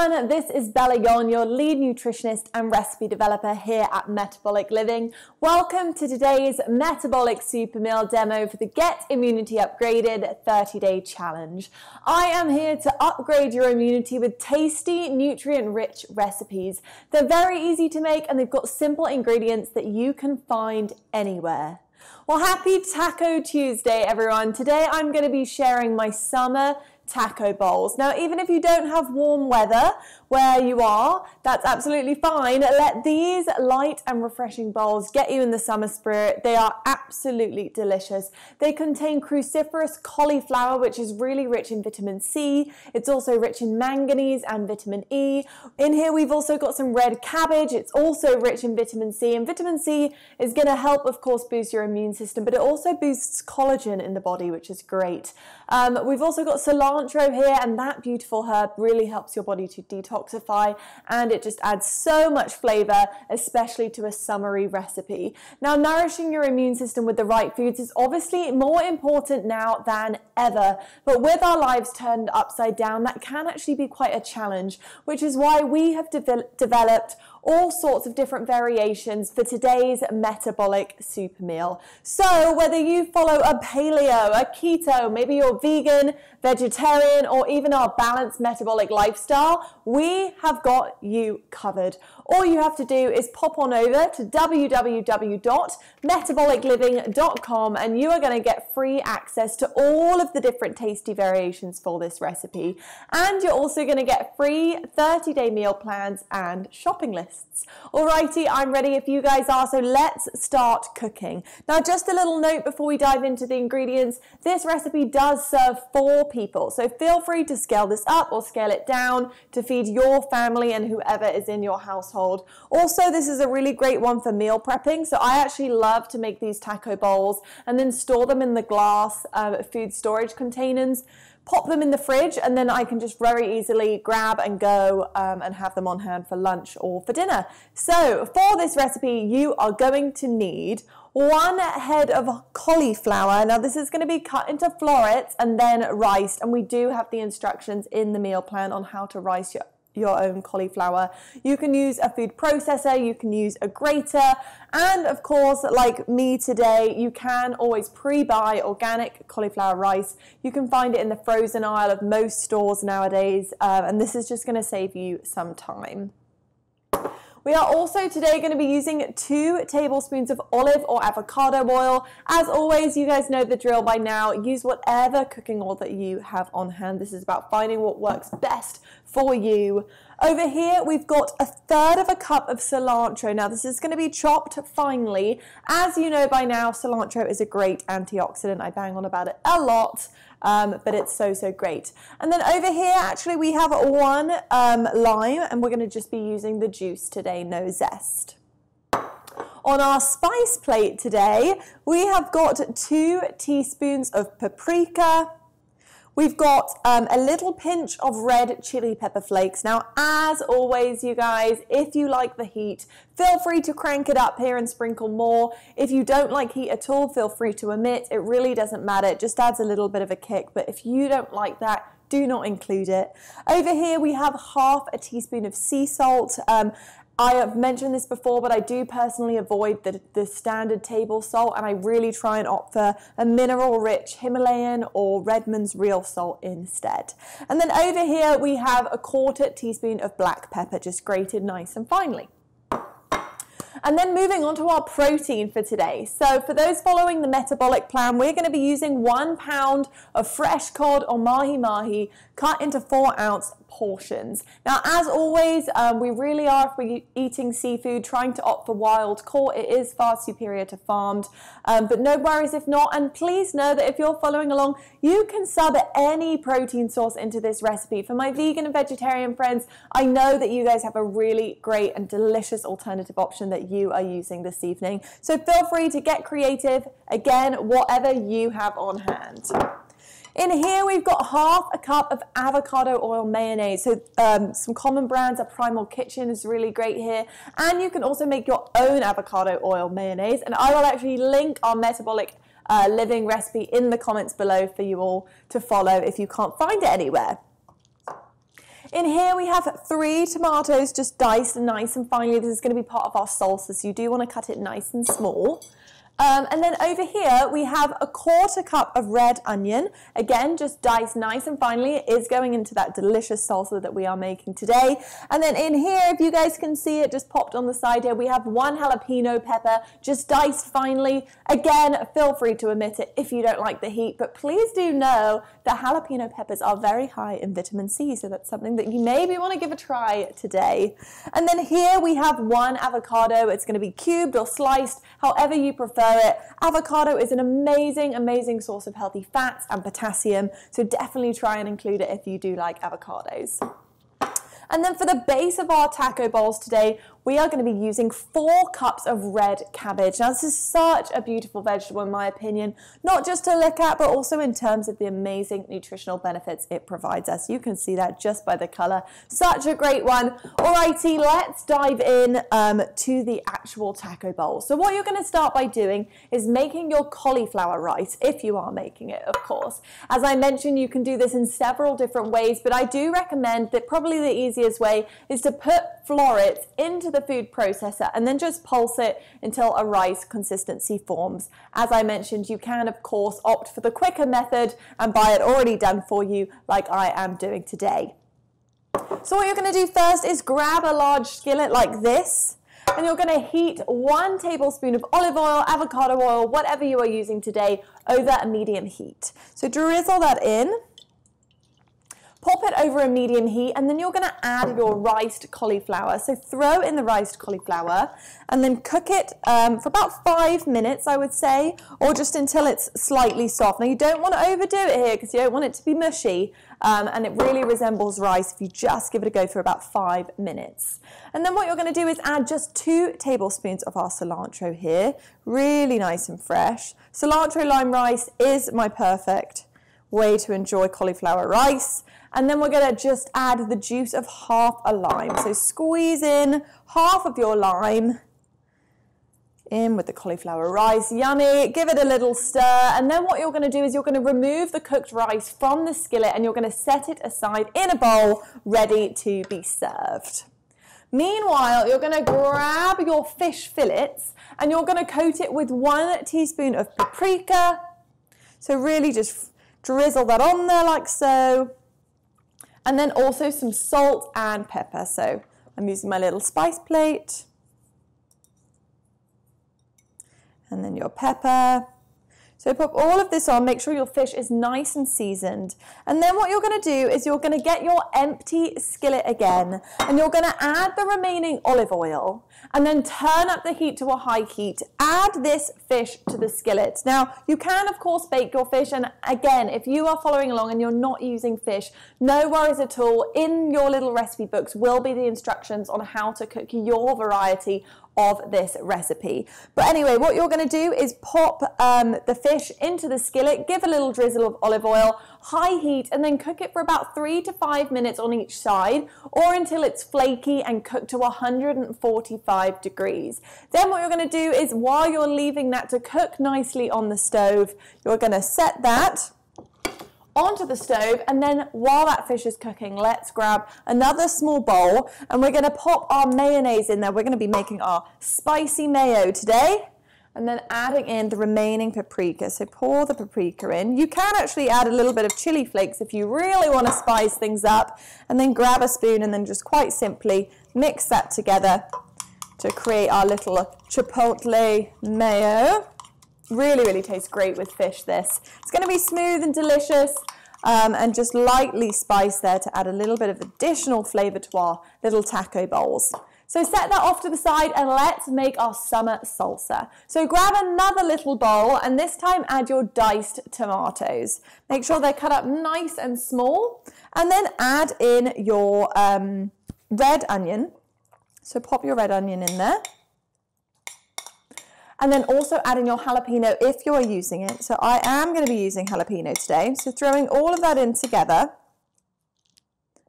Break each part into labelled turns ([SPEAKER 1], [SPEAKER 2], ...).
[SPEAKER 1] everyone, this is Bella Yon, your lead nutritionist and recipe developer here at Metabolic Living. Welcome to today's Metabolic Super Meal demo for the Get Immunity Upgraded 30-Day Challenge. I am here to upgrade your immunity with tasty, nutrient-rich recipes. They're very easy to make and they've got simple ingredients that you can find anywhere. Well, happy Taco Tuesday, everyone. Today I'm going to be sharing my summer taco bowls. Now, even if you don't have warm weather where you are, that's absolutely fine. Let these light and refreshing bowls get you in the summer spirit. They are absolutely delicious. They contain cruciferous cauliflower, which is really rich in vitamin C. It's also rich in manganese and vitamin E. In here, we've also got some red cabbage. It's also rich in vitamin C, and vitamin C is going to help, of course, boost your immune system, but it also boosts collagen in the body, which is great. We've also got cilantro here, and that beautiful herb really helps your body to detoxify, and it just adds so much flavor, especially to a summery recipe. Now, nourishing your immune system with the right foods is obviously more important now than ever, but with our lives turned upside down, that can actually be quite a challenge, which is why we have developed all sorts of different variations for today's metabolic super meal. So whether you follow a paleo, a keto, maybe you're vegan, vegetarian, or even our balanced metabolic lifestyle, we have got you covered. All you have to do is pop on over to www.metabolicliving.com and you are going to get free access to all of the different tasty variations for this recipe. And you're also going to get free 30-day meal plans and shopping lists. Alrighty, I'm ready if you guys are, so let's start cooking. Now, just a little note before we dive into the ingredients, this recipe does serve 4 people, so feel free to scale this up or scale it down to feed your family and whoever is in your household. Also, this is a really great one for meal prepping, so I actually love to make these taco bowls and then store them in the glass food storage containers, pop them in the fridge, and then I can just very easily grab and go and have them on hand for lunch or for dinner. So for this recipe, you are going to need 1 head of cauliflower. Now, this is going to be cut into florets and then riced, and we do have the instructions in the meal plan on how to rice your own cauliflower. You can use a food processor, you can use a grater, and of course, like me today, you can always pre-buy organic cauliflower rice. You can find it in the frozen aisle of most stores nowadays, and this is just going to save you some time. We are also today going to be using 2 tablespoons of olive or avocado oil. As always, you guys know the drill by now. Use whatever cooking oil that you have on hand. This is about finding what works best for you. Over here, we've got 1/3 cup of cilantro. Now, this is going to be chopped finely. As you know by now, cilantro is a great antioxidant. I bang on about it a lot. But it's so great. And then over here, actually, we have 1 lime, and we're going to just be using the juice today, no zest. On our spice plate today, we have got 2 teaspoons of paprika. We've got a little pinch of red chili pepper flakes. Now, as always, you guys, if you like the heat, feel free to crank it up here and sprinkle more. If you don't like heat at all, feel free to omit. It really doesn't matter. It just adds a little bit of a kick. But if you don't like that, do not include it. Over here, we have 1/2 teaspoon of sea salt. I have mentioned this before, but I do personally avoid the standard table salt, and I really try and opt for a mineral-rich Himalayan or Redmond's real salt instead. And then over here, we have 1/4 teaspoon of black pepper, just grated nice and finely. And then moving on to our protein for today. So for those following the metabolic plan, we're going to be using 1 pound of fresh cod or mahi-mahi cut into 4-ounce portions. Now, as always, we really are, if we're eating seafood, trying to opt for wild caught. It is far superior to farmed, but no worries if not. And please know that if you're following along, you can sub any protein source into this recipe. For my vegan and vegetarian friends, I know that you guys have a really great and delicious alternative option that you are using this evening. So feel free to get creative. Again, whatever you have on hand. In here, we've got 1/2 cup of avocado oil mayonnaise. So some common brands, a Primal Kitchen is really great here. And you can also make your own avocado oil mayonnaise. And I will actually link our Metabolic Living recipe in the comments below for you all to follow if you can't find it anywhere. In here we have 3 tomatoes just diced nice and finely. This is going to be part of our salsa, so you do want to cut it nice and small. And then over here we have a 1/4 cup of red onion, again just diced nice and finely. It is going into that delicious salsa that we are making today. And then in here, if you guys can see it just popped on the side here, we have 1 jalapeno pepper just diced finely. Again, feel free to omit it if you don't like the heat, but please do know that jalapeno peppers are very high in vitamin C, so that's something that you maybe want to give a try today. And then here we have 1 avocado. It's going to be cubed or sliced, however you prefer it. Avocado is an amazing source of healthy fats and potassium, so definitely try and include it if you do like avocados. And then for the base of our taco bowls today, we are going to be using 4 cups of red cabbage. Now, this is such a beautiful vegetable in my opinion, not just to look at, but also in terms of the amazing nutritional benefits it provides us. You can see that just by the color. Such a great one. Alrighty, let's dive in to the actual taco bowl. So what you're going to start by doing is making your cauliflower rice, if you are making it, of course. As I mentioned, you can do this in several different ways, but I do recommend that probably the easiest way is to put florets into the food processor and then just pulse it until a rice consistency forms. As I mentioned, you can of course opt for the quicker method and buy it already done for you like I am doing today. So what you're going to do first is grab a large skillet like this, and you're going to heat 1 tablespoon of olive oil, avocado oil, whatever you are using today, over a medium heat. So drizzle that in. Pop it over a medium heat, and then you're going to add your riced cauliflower. So throw in the riced cauliflower and then cook it for about 5 minutes, I would say, or just until it's slightly soft. Now, you don't want to overdo it here because you don't want it to be mushy, and it really resembles rice if you just give it a go for about 5 minutes. And then what you're going to do is add just 2 tablespoons of our cilantro here, really nice and fresh. Cilantro lime rice is my perfect way to enjoy cauliflower rice. And then we're going to just add the juice of half a lime. So squeeze in half of your lime in with the cauliflower rice. Yummy. Give it a little stir. And then what you're going to do is you're going to remove the cooked rice from the skillet and you're going to set it aside in a bowl ready to be served. Meanwhile, you're going to grab your fish fillets and you're going to coat it with 1 teaspoon of paprika. So really just drizzle that on there like so. And then also some salt and pepper. So I'm using my little spice plate. And then your pepper. So pop all of this on, make sure your fish is nice and seasoned. And then what you're going to do is you're going to get your empty skillet again, and you're going to add the remaining olive oil, and then turn up the heat to a high heat. Add this fish to the skillet. Now, you can, of course, bake your fish, and again, if you are following along and you're not using fish, no worries at all. In your little recipe books will be the instructions on how to cook your variety of this recipe. But anyway, what you're going to do is pop the fish into the skillet, give a little drizzle of olive oil, high heat, and then cook it for about 3 to 5 minutes on each side, or until it's flaky and cooked to 145 degrees. Then what you're going to do is, while you're leaving that to cook nicely on the stove, you're going to set that onto the stove, and then while that fish is cooking, let's grab another small bowl and we're going to pop our mayonnaise in there. We're going to be making our spicy mayo today, and then adding in the remaining paprika. So pour the paprika in. You can actually add a little bit of chili flakes if you really want to spice things up, and then grab a spoon and then just quite simply mix that together to create our little chipotle mayo. Really tastes great with fish, this. It's going to be smooth and delicious, and just lightly spiced there to add a little bit of additional flavor to our little taco bowls. So set that off to the side and let's make our summer salsa. So grab another little bowl and this time add your diced tomatoes. Make sure they're cut up nice and small, and then add in your red onion. So pop your red onion in there. And then also add in your jalapeno if you're using it. So I am going to be using jalapeno today. So throwing all of that in together.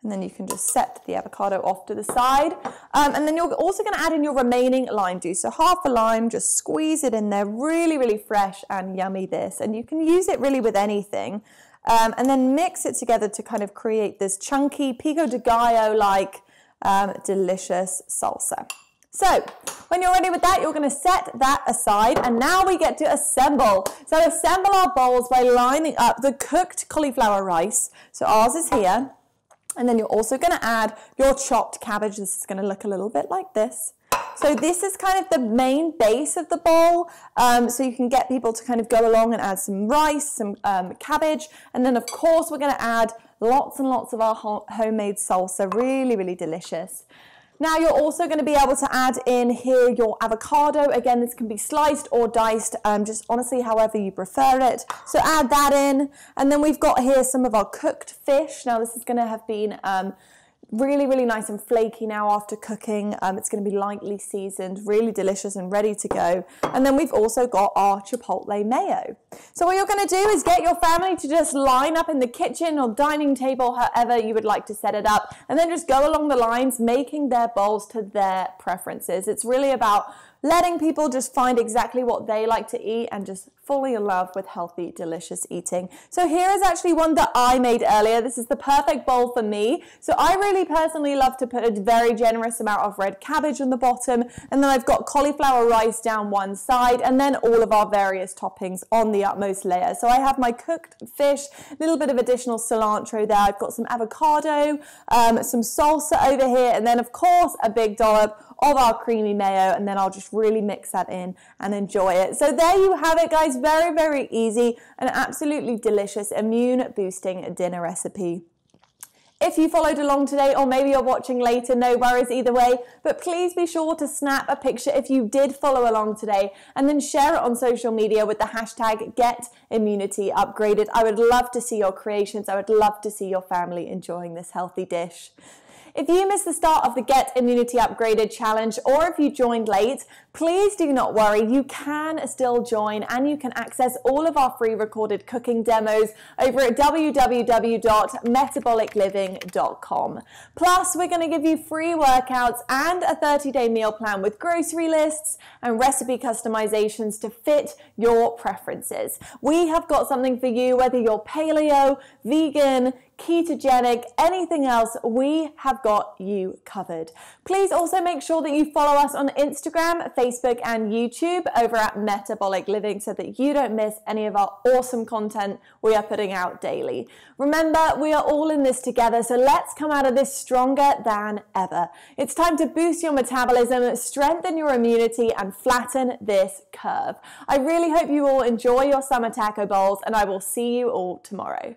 [SPEAKER 1] And then you can just set the avocado off to the side. And then you're also going to add in your remaining lime juice. So half a lime, just squeeze it in there. Really fresh and yummy this. And you can use it really with anything. and then mix it together to kind of create this chunky pico de gallo-like delicious salsa. So when you're ready with that, you're going to set that aside, and now we get to assemble. So assemble our bowls by lining up the cooked cauliflower rice. So ours is here, and then you're also going to add your chopped cabbage. This is going to look a little bit like this. So this is kind of the main base of the bowl, so you can get people to kind of go along and add some rice, some cabbage, and then of course we're going to add lots and lots of our homemade salsa, really, really delicious. Now you're also going to be able to add in here your avocado. Again, this can be sliced or diced, just honestly however you prefer it. So add that in, and then we've got here some of our cooked fish. Now this is going to have been really, really nice and flaky now after cooking. It's going to be lightly seasoned, really delicious and ready to go. And then we've also got our chipotle mayo. So what you're going to do is get your family to just line up in the kitchen or dining table, however you would like to set it up, and then just go along the lines, making their bowls to their preferences. It's really about letting people just find exactly what they like to eat and just fully in love with healthy, delicious eating. So here is actually one that I made earlier. This is the perfect bowl for me. So I really personally love to put a very generous amount of red cabbage on the bottom, and then I've got cauliflower rice down one side, and then all of our various toppings on the utmost layer. So I have my cooked fish, a little bit of additional cilantro there. I've got some avocado, some salsa over here, and then of course a big dollop of our creamy mayo, and then I'll just really mix that in and enjoy it. So there you have it, guys. Very, very easy and absolutely delicious immune boosting dinner recipe. If you followed along today, or maybe you're watching later, no worries either way, but please be sure to snap a picture if you did follow along today, and then share it on social media with the hashtag #GetImmunityUpgraded. I would love to see your creations. I would love to see your family enjoying this healthy dish. If you missed the start of the Get Immunity Upgraded challenge, or if you joined late, please do not worry. You can still join, and you can access all of our free recorded cooking demos over at www.metabolicliving.com. Plus, we're going to give you free workouts and a 30-day meal plan with grocery lists and recipe customizations to fit your preferences. We have got something for you, whether you're paleo, vegan, ketogenic, anything else, we have got you covered. Please also make sure that you follow us on Instagram, Facebook, and YouTube over at Metabolic Living so that you don't miss any of our awesome content we are putting out daily. Remember, we are all in this together, so let's come out of this stronger than ever. It's time to boost your metabolism, strengthen your immunity, and flatten this curve. I really hope you all enjoy your summer taco bowls, and I will see you all tomorrow.